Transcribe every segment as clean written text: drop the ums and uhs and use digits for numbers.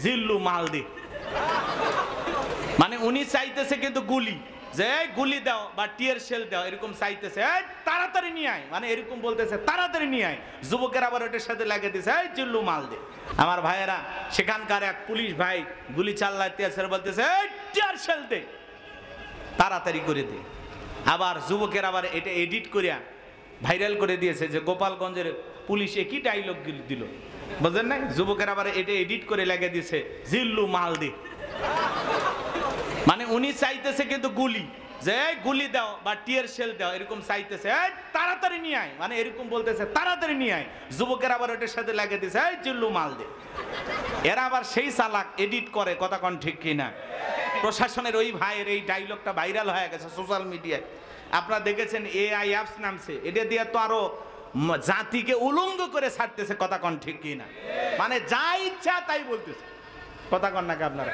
জিল্লু মাল দে। মানে উনি চাইতেছে কিন্তু গুলি, যে গুলি দাও বা টিয়ার শেল দাও, এরকম চাইতেছে, তাড়াতাড়ি নিয়ে আয়, মানে এরকম বলতেছে তাড়াতাড়ি নিয়ে আয়। যুবকের আবার ওটার সাথে লাগিয়ে দিছে জিল্লু মাল দে। আমার ভাইয়েরা, সেখানকার এক পুলিশ ভাই গুলি চালাইতে আছে, বলতেছে টিয়ার শেল দে, তাড়াতাড়ি করে দে। আবার যুবকের আবার এটা এডিট করিয়া ভাইরাল করে দিয়েছে যে গোপালগঞ্জের পুলিশ একই ডায়লগ দিল, বুঝলেন না? যুবকের আবার এটা এডিট করে লাগিয়ে দিয়েছে জিল্লু মাল দে। মানে উনি চাইতেছে কিন্তু গুলি, যে গুলি দাও বা টিয়ার শেল দাও, এরকম চাইতেছে তাড়াতাড়ি নিয়ে আয়, মানে এরকম বলতেছে তাড়াতাড়ি নিয়ে আয়। যুবকের আবার ওটার সাথে লাগিয়ে দিছে জিল্লু মাল দে। এরা আবার সেই চালাক, এডিট করে, কথা কোন ঠিক কিনা? প্রশাসনের ওই ভাইয়ের এই ডায়লগটা ভাইরাল হয়ে গেছে সোশ্যাল মিডিয়ায়। আপনারা দেখেছেন এআই অ্যাপস নামছে, এটা দিয়ে তো আরো জাতিকে উলঙ্গ করে ছাড়তেছে, কথা কোন ঠিক কিনা? মানে যা ইচ্ছা তাই বলতেছে, কথা কন নাকি আপনারা?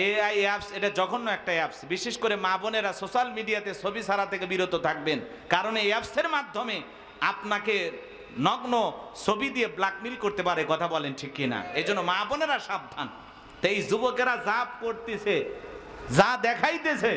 এআই অ্যাপস এটা জঘন্য একটা অ্যাপস। বিশেষ করে মা বোনেরা সোশ্যাল মিডিয়াতে ছবি ছাড়া থেকে বিরত থাকবেন, কারণ এই অ্যাপসের মাধ্যমে আপনাকে নগ্ন ছবি দিয়ে ব্ল্যাকমেল করতে পারে, কথা বলেন ঠিক কিনা? এই জন্য মা বোনেরা সাবধান। তো এই যুবকেরা যা করতেছে, যা দেখাইতেছে,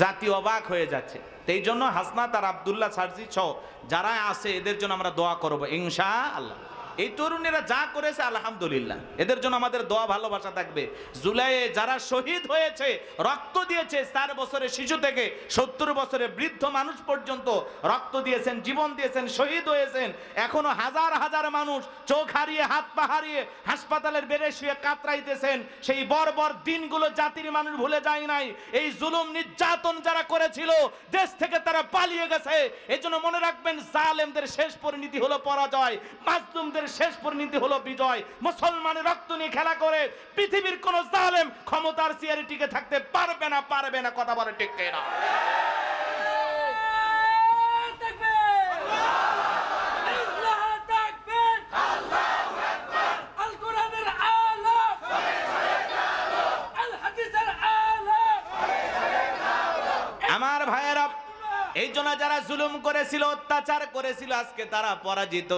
জাতি অবাক হয়ে যাচ্ছে। তো এই জন্য হাসনাত আর আব্দুল্লাহ সার্জি সহ যারা আছে এদের জন্য আমরা দোয়া করবো ইনশাআল্লাহ। এই তরুণেরা যা করেছে আলহামদুলিল্লাহ, এদের জন্য আমাদের দোয়া ভালোবাসা থাকবে। জুলাইয়ে যারা শহীদ হয়েছে, রক্ত দিয়েছে, 4 বছরের শিশু থেকে 70 বছরের বৃদ্ধ মানুষ পর্যন্ত রক্ত দিয়েছেন, জীবন দিয়েছেন, শহীদ হয়েছেন। এখনো হাজার হাজার মানুষ চোখ হারিয়ে, হাত পা হারিয়ে হাসপাতালের বেডে শুয়ে কাতরাইতেছেন। সেই বর্বর দিনগুলো জাতির মানুষ ভুলে যায় নাই। এই জুলুম নির্যাতন যারা করেছিল, দেশ থেকে তারা পালিয়ে গেছে। এই জন্য মনে রাখবেন, জালেমদের শেষ পরিণতি হলো পরাজয়, মাজলুমদের শেষ পরিণতি হলো বিজয়। মুসলমানের রক্ত নিয়ে খেলা করে পৃথিবীর কোন জালেম ক্ষমতার চেয়ারে টিকে থাকতে পারবে না, পারবে না, কথা বলে ঠিক কিনা? আমার ভাইয়েরা, এই জন্য যারা জুলুম করেছিল, অত্যাচার করেছিল, আজকে তারা পরাজিত।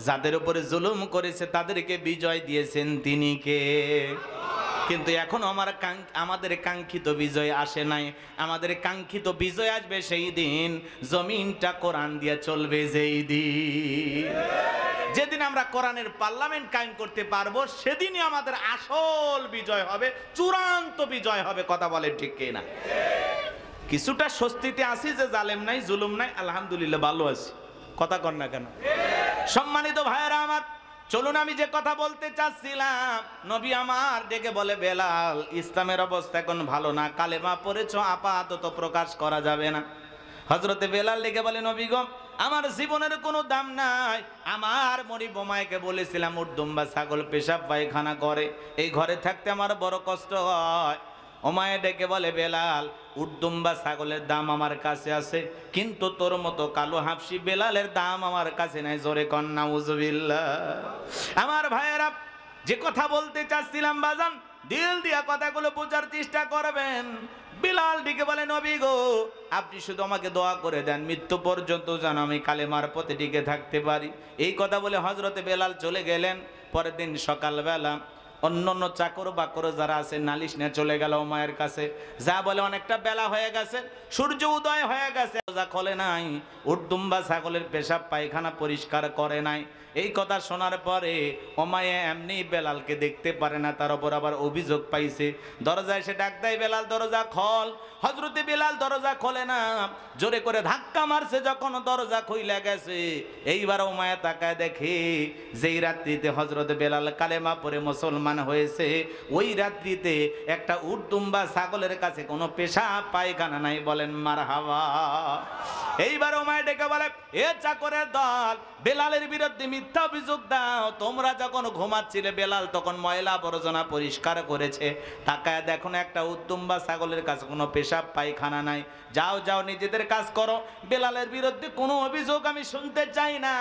যাদের উপরে জুলুম করেছে তাদেরকে বিজয় দিয়েছেন তিনি কে? কিন্তু এখন আমাদের কাঙ্ক্ষিত বিজয় আসে নাই। আমাদের কাঙ্ক্ষিত বিজয় আসবে সেই দিন, জমিনটা কোরআন দিয়ে চলবে যেই দিন, যেদিন আমরা কোরআনের পার্লামেন্ট কায়েম করতে পারবো, সেদিনই আমাদের আসল বিজয় হবে, চূড়ান্ত বিজয় হবে, কথা বলে ঠিক কিনা? কিছুটা স্বস্তিতে আছি যে জালেম নাই, জুলুম নাই, আলহামদুলিল্লাহ ভালো আছি, কথা কর না কেন? সম্মানিত ভাইয়েরা আমার, চলুন আমি যে কথা বলতে চাচ্ছিলাম, নবী আমার ডেকে বলে, বেলাল, ইসলামের অবস্থা এখন ভালো না, কালেমা পড়েছো, আপাতত প্রকাশ করা যাবে না। হযরতে বেলাল ডেকে বলে, নবী গো, আমার জীবনের কোনো দাম নাই। আমার মরি বোমাইকে বলেছিলাম উট দুম্বা ছাগল পেশাব পায়খানা করে, এই ঘরে থাকতে আমার বড় কষ্ট হয়। ওমায়ে ডেকে বলে, বেলাল, উটদুম্বা ছাগলের দাম আমার কাছে আছে, কিন্তু তোর মতো কালো হাফসি বেলালের দাম আমার কাছে নাই। জোরে কন নাউজুবিল্লাহ। আমার ভাইয়েরা, যে কথা বলতে চাচ্ছিলাম বাজান, দিল দিয়া কথাগুলো বোঝার চেষ্টা করবেন। বেলাল ডেকে বলে, নবী গো, আপনি শুধু আমাকে দোয়া করে দেন, মৃত্যু পর্যন্ত যেন আমি কালেমার পথে টিকে থাকতে পারি। এই কথা বলে হযরতে বেলাল চলে গেলেন। পরের দিন সকালবেলা অন্যান্য চাকর বাকর যারা আছে নালিশ নিয়ে চলে গেল মায়ের কাছে, যা বলে অনেকটা বেলা হয়ে গেছে, সূর্য উদয় হয়ে গেছে, রোজা খোলে নাই, উট দুম্বা ছাগলের পেশাব পায়খানা পরিষ্কার করে নাই। এই কথা শোনার পরে ওমায়ে এমনি বেলালকে দেখতে পারে না, তার উপর আবার অভিযোগ পাইছে। দরজায় এসে ডাক দেয়, বেলাল দরজা খোল। হযরতে বেলাল দরজা খোলে না, জোরে করে ধাক্কা মারছে, যখন দরজা খুইলা গেছে, এইবার ওমায়ে তাকায় দেখে যেই রাত্রিতে হযরতে বেলাল কালেমা পড়ে মুসলমান হয়েছে, ওই রাত্রিতে একটা উট দুম্বা ছাগলের কাছে কোনো পেশাব পায়খানা নাই। বলেন মারহাবা। এইবার ওমায়ে ডেকে বলে, এ চাকরের দল, বেলালের বিরুদ্ধে মিথ্যা অভিযোগ দাও। তোমরা যখন ঘুমাচ্ছিলে বেলাল তখন ময়লা আবর্জনা পরিষ্কার করেছে, তাকায় দেখো না একটা উট দুম্বা ছাগলের কাছে কোনো পেশাব পায়খানা নাই। যাও যাও, নিজেদের কাজ করো, বেলালের বিরুদ্ধে কোনো অভিযোগ আমি শুনতে চাই না।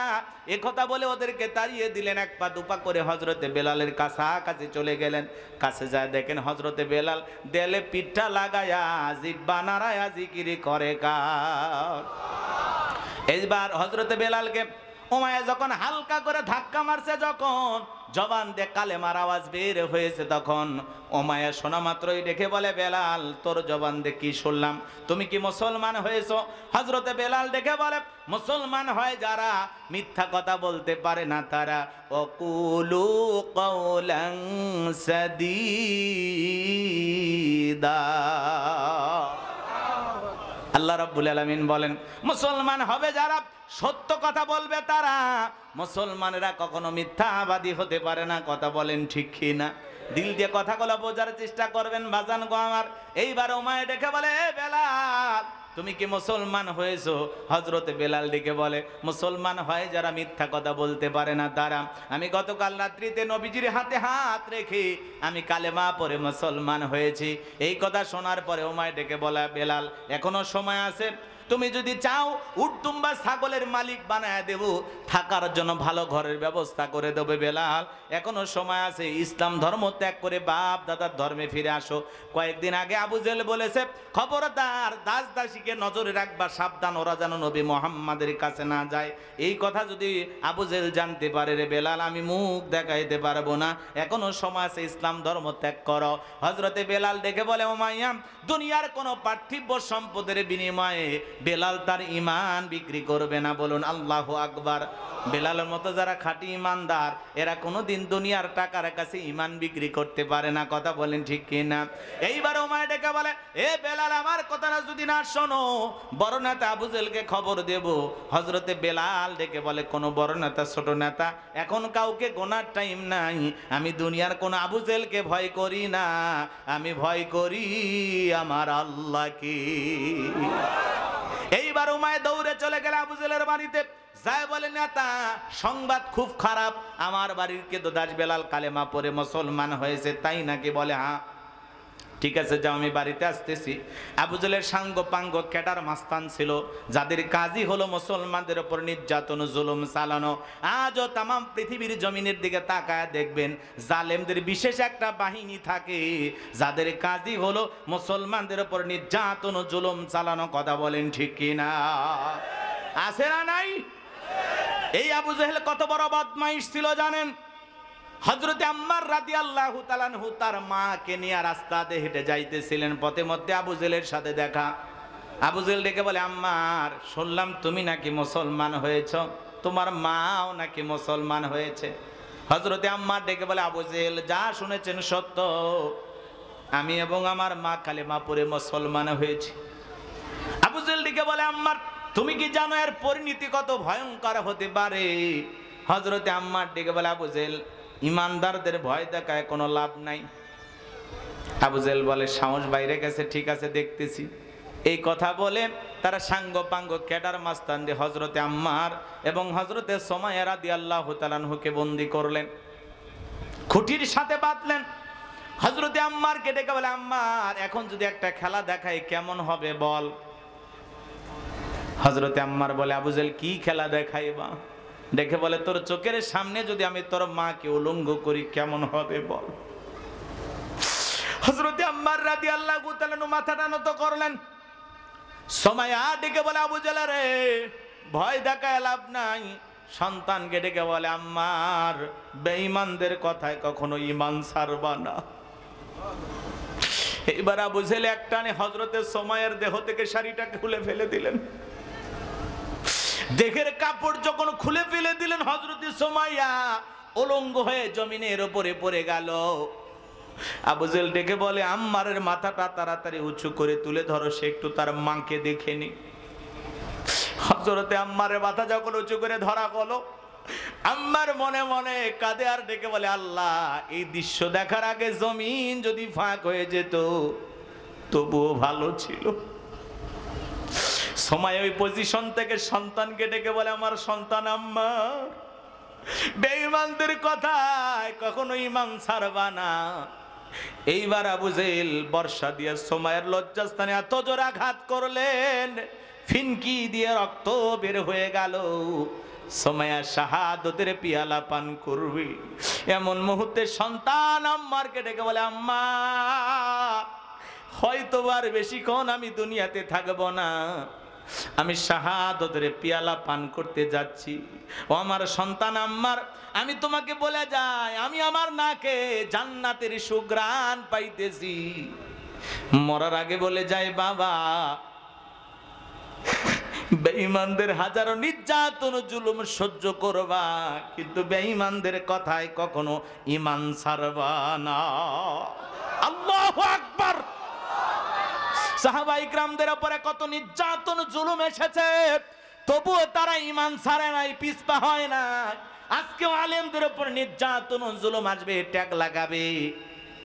এ কথা বলে ওদেরকে তাড়িয়ে দিলেন। এক পা দুপা করে হযরতে বেলালের কাছাকাছি চলে গেলেন। কাছে যায় দেখেন হযরতে বেলাল দেলে পিঠা লাগায়া জিহ্বা নাড়ায়া জিকিরি করে কার। এইবার হযরতে বেলালকে ওমায়ে যখন হালকা করে ধাক্কা মারছে, যখন জবান দিয়ে কালেমার আওয়াজ বের হয়েছে, তখন উমাইয়া শোনা মাত্রই ডেকে বলে, বেলাল তোর জবান দিয়ে কি শুনলাম, তুমি কি মুসলমান হয়েছো? হযরতে বেলাল ডেকে বলে, মুসলমান হয় যারা মিথ্যা কথা বলতে পারে না তারা। ওয়াকুলু কাওলান সাদীদা। আল্লাহ রাব্বুল আলামিন বলেন, মুসলমান হবে যারা সত্য কথা বলবে তারা। মুসলমানেরা কখনো মিথ্যাবাদী হতে পারে না। কথা বলেন ঠিক কি না? দিল দিয়ে কথাগুলো বোঝার চেষ্টা করবেন বাজান গো আমার। এইবার উমাইয়া ডেকে বলে, এ বেলাল তুমি কি মুসলমান হয়েছো? হযরতে বেলাল ডেকে বলে, মুসলমান হয় যারা মিথ্যা কথা বলতে পারে না তারা। আমি গতকাল রাত্রিতে নবীজির হাতে হাত রেখে আমি কালেমা পড়ে মুসলমান হয়েছি। এই কথা শোনার পরে উমাইয়া ডেকে বলে, বেলাল এখনো সময় আছে, তুমি যদি চাও উট দুম্বা ছাগলের মালিক বানায় দেব, থাকার জন্য ভালো ঘরের ব্যবস্থা করে দেবে। বেলাল এখনো সময় আছে, ইসলাম ধর্ম ত্যাগ করে বাপ দাদার ধর্মে ফিরে আসো। কয়েকদিন আগে আবু জেহেল বলেছে, খবরদার দাস দাসীকে নজরে রাখবা, সাবধান ওরা যেন নবী মুহাম্মাদের কাছে না যায়। এই কথা যদি আবু জেহেল জানতে পারে, রে বেলাল আমি মুখ দেখাইতে পারবো না, এখনো সময় আছে, ইসলাম ধর্ম ত্যাগ করো। হযরতে বেলাল দেখে বলে, উমাইয়া দুনিয়ার কোনো পার্থিব সম্পদের বিনিময়ে বেলাল তার ঈমান বিক্রি করবে না। বলুন আল্লাহু আকবার। বেলালের মতো যারা খাঁটি ঈমানদার, এরা কোনোদিন দুনিয়ার টাকার কাছে ঈমান বিক্রি করতে পারে না। কথা বলেন ঠিক কি না? এইবার উমাইয়া ডেকে বলে, এ বেলাল আমার কথাটা যদি না শোনো, বড় নেতা আবু জেহেলকে খবর দেব। হযরতে বেলাল ডেকে বলে, কোনো বড় নেতা ছোট নেতা এখন কাউকে গোনার টাইম নাই। আমি দুনিয়ার কোন আবু জেহেলকে ভয় করি না, আমি ভয় করি আমার আল্লাহকে। এইবার উমাইয়া দৌড়ে চলে গেল আবু জেহেলের বাড়িতে, যায় বলে, নেতা সংবাদ খুব খারাপ, আমার বাড়ির কেদোদাস বেলাল কালেমা পড়ে মুসলমান হয়েছে। তাই নাকি? বলে হ্যাঁ। ঠিক আছে যাও, আমি বাড়িতে আসতেছি। আবু জেহেলের সাঙ্গ পাঙ্গ ক্যাডার মাস্তান ছিল, যাদের কাজই হলো মুসলমানদের উপর নির্যাতন জুলুম চালানো। আজও তাম পৃথিবীর জমিনের দিকে তাকায় দেখবেন, জালেমদের বিশেষ একটা বাহিনী থাকে, যাদের কাজই হলো মুসলমানদের উপর নির্যাতন জুলুম চালানো। কথা বলেন ঠিক কিনা? আছে না নাই? এই আবু জেহেল কত বড় বদমাইশ ছিল জানেন? হযরতে আম্মার রাদিয়াল্লাহু তাআলা আনহু তার মাকে নিয়ে রাস্তাতে হেঁটে যাইতেছিলেন, পথে মধ্যে আবু জেহেলের সাথে দেখা। আবু জেহেল ডেকে বলে, আম্মার শুনলাম তুমি নাকি মুসলমান হয়েছ, তোমার মাও নাকি মুসলমান হয়েছে। হযরতে আম্মার ডেকে বলে, আবু জেহেল যা শুনেছেন সত্য, আমি এবং আমার মা কালেমা পড়ে মুসলমান হয়েছি। আবু জেহেল ডেকে বলে, আম্মার তুমি কি জানো এর পরিণতি কত ভয়ঙ্কর হতে পারে? হযরতে আম্মার ডেকে বলে, আবু জেহেল ইমানদারদের ভয় দেখায় কোনো লাভ নাই। আবু জেহেল বলে, সাহস বাইরে গেছে, ঠিক আছে দেখতেছি। এই কথা বলে তারা সাঙ্গ পাঙ্গ ক্যাডার মাস্তান দিয়ে হযরতে আম্মার এবং হযরতে সুমাইয়া রাদিয়াল্লাহু তাআলা আনহুকে বন্দী করলেন, খুঁটির সাথে বাঁধলেন। হযরতে আম্মারকে ডেকে বলে, আম্মার এখন যদি একটা খেলা দেখাই কেমন হবে বল। হযরতে আম্মার বলে, আবু জেহেল কি খেলা দেখাইবা? দেখে বলে, তোর চোখের সামনে যদি আমি তোর মাকে উলঙ্গ করি কেমন হবে বল। হযরতে আম্মার রাদিয়াল্লাহু তাআলা আনহু মাথাটা নত করলেন। সুমাইয়া ডেকে বলে, আবু জেহেল রে ভয় দেখায় লাভ নাই। সন্তানকে ডেকে বলে, আম্মার বেঈমানদের কথায় কখনো ঈমান ছাড়বা না। এইবার আবু জেহেল একটানে হযরতে সুমাইয়ার দেহ থেকে শাড়িটাকে খুলে ফেলে দিলেন। দেহের কাপড় যখন খুলে ফেলে দিলেন, হযরতে সুমাইয়া উলঙ্গ হয়ে জমিনের উপরে পড়ে গেল। আবু জেহেল ডেকে বলে, আম্মারের মাথাটা তাড়াতাড়ি উঁচু করে তুলে ধরো, সে একটু তার মাকে দেখে নি। হযরতে আম্মারের মাথা যখন উঁচু করে ধরা হলো, আম্মার মনে মনে কাঁদে আর ডেকে বলে, আল্লাহ এই দৃশ্য দেখার আগে জমিন যদি ফাঁক হয়ে যেত তবুও ভালো ছিল। সময় ওই পজিশন থেকে সন্তানকে ডেকে বলে, আমার সন্তান আম্মার বেঈমানদের কথায় কখনো ঈমান ছাড়বা না। এইবার আবু জেহেল বর্ষা দিয়ে সুমাইয়ার লজ্জাস্থানে এত জোরে আঘাত করলেন, ফিনকি দিয়ে রক্ত বের হয়ে গেল। সুমাইয়া শাহাদতের পিয়ালা পান করবে এমন মুহূর্তে সন্তান আম্মারকে ডেকে বলে, আম্মা হয়তো আর বেশিক্ষণ আমি দুনিয়াতে থাকবো না, আমি শাহাদতের পিয়ালা পান করতে যাচ্ছি। ও আমার সন্তান আম্মার, আমি তোমাকে বলে যাই, আমি আমার নাকে জান্নাতের সুঘ্রাণ পাইতেছি। মরার আগে বলে যাই, বাবা বেঈমানদের হাজারো নির্যাতন জুলুম সহ্য করবা, কিন্তু বেঈমানদের কথায় কখনো ঈমান ছাড়বা না। আল্লাহু আকবার। সাহাবা ইকরামদের উপরে কত নির্যাতন জুলুম এসেছে, তবুও তারা ঈমান ছাড়ে নাই, পিছপা হয় না। আজকেও আলেমদের উপর নির্যাতন জুলুম আসবে, ট্যাগ লাগাবে,